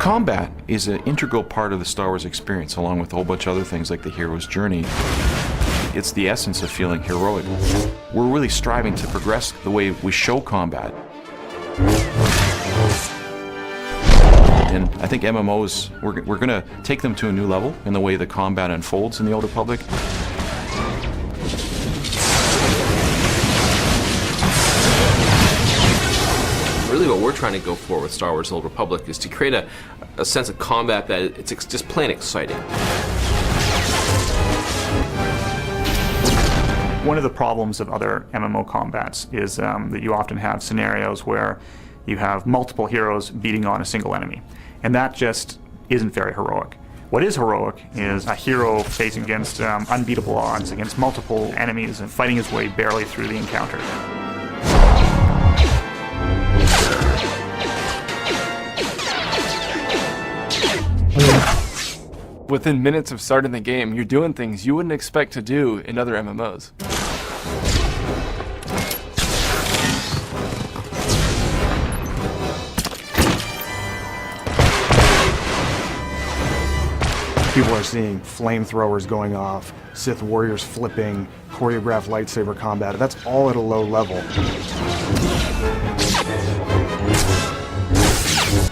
Combat is an integral part of the Star Wars experience, along with a whole bunch of other things like the hero's journey. It's the essence of feeling heroic. We're really striving to progress the way we show combat. And I think MMOs, we're going to take them to a new level in the way the combat unfolds in the Old Republic. Really what we're trying to go for with Star Wars Old Republic is to create a sense of combat that it's just plain exciting. One of the problems of other MMO combats is that you often have scenarios where you have multiple heroes beating on a single enemy. And that just isn't very heroic. What is heroic is a hero facing against unbeatable odds, against multiple enemies, and fighting his way barely through the encounter. Within minutes of starting the game, you're doing things you wouldn't expect to do in other MMOs. People are seeing flamethrowers going off, Sith warriors flipping, choreographed lightsaber combat. That's all at a low level.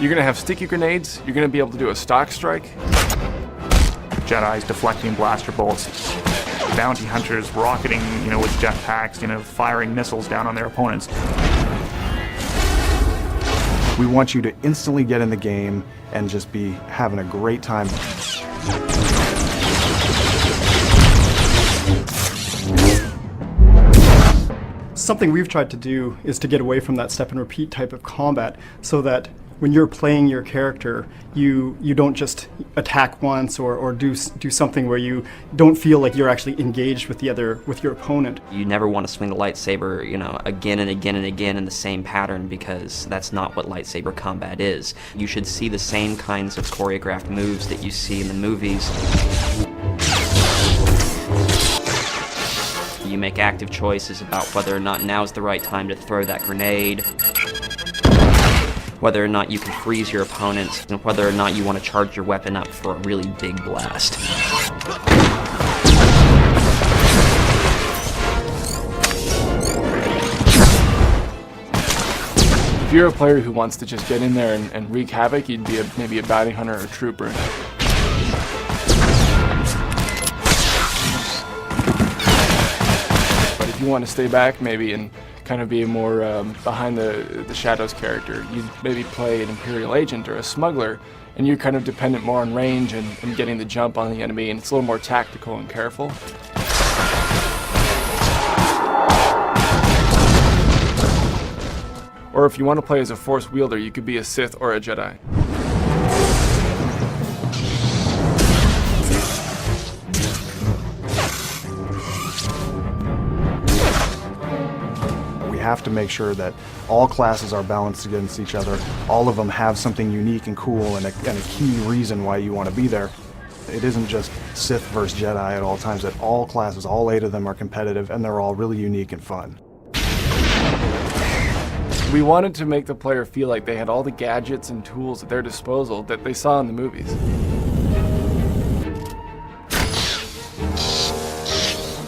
You're going to have sticky grenades, you're going to be able to do a stock strike. Jedi's deflecting blaster bolts, bounty hunters rocketing, with jetpacks, firing missiles down on their opponents. We want you to instantly get in the game and just be having a great time. Something we've tried to do is to get away from that step and repeat type of combat so that when you're playing your character, you don't just attack once or do something where you don't feel like you're actually engaged with your opponent. You never want to swing the lightsaber, again and again and again in the same pattern, because that's not what lightsaber combat is. You should see the same kinds of choreographed moves that you see in the movies. You make active choices about whether or not now's the right time to throw that grenade, whether or not you can freeze your opponent, and whether or not you want to charge your weapon up for a really big blast. If you're a player who wants to just get in there and wreak havoc, you'd be maybe a bounty hunter or a trooper. But if you want to stay back maybe and kind of be a more behind the shadows character, you'd maybe play an Imperial agent or a smuggler, and you're kind of dependent more on range and getting the jump on the enemy, and it's a little more tactical and careful. Or if you want to play as a Force wielder, you could be a Sith or a Jedi. We have to make sure that all classes are balanced against each other. All of them have something unique and cool and a key reason why you want to be there. It isn't just Sith versus Jedi at all times. That all classes, all 8 of them are competitive, and they're all really unique and fun. We wanted to make the player feel like they had all the gadgets and tools at their disposal that they saw in the movies.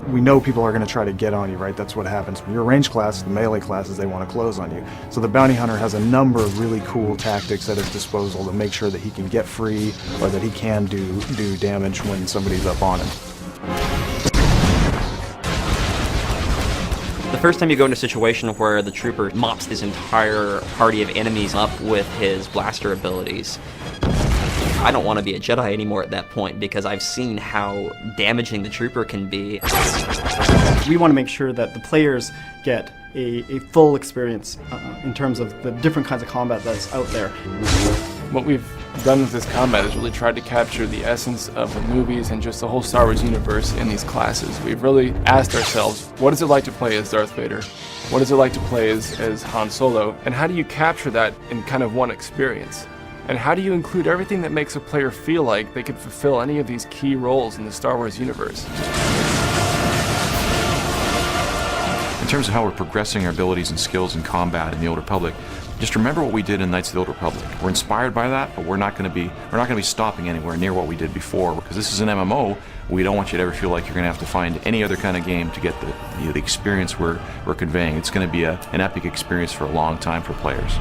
We know people are going to try to get on you, right? That's what happens. When you're a range class, the melee classes, they want to close on you. So the bounty hunter has a number of really cool tactics at his disposal to make sure that he can get free or that he can do damage when somebody's up on him. The first time you go into a situation where the trooper mops his entire party of enemies up with his blaster abilities, I don't want to be a Jedi anymore at that point, because I've seen how damaging the trooper can be. We want to make sure that the players get a full experience in terms of the different kinds of combat that's out there. What we've done with this combat is really tried to capture the essence of the movies and just the whole Star Wars universe in these classes. We've really asked ourselves, what is it like to play as Darth Vader? What is it like to play as Han Solo? And how do you capture that in kind of one experience? And how do you include everything that makes a player feel like they could fulfill any of these key roles in the Star Wars universe? In terms of how we're progressing our abilities and skills in combat in the Old Republic, Just remember what we did in Knights of the Old Republic. We're inspired by that, but we're not going to be stopping anywhere near what we did before, because this is an MMO. We don't want you to ever feel like you're going to have to find any other kind of game to get the experience we're conveying. It's going to be an epic experience for a long time for players.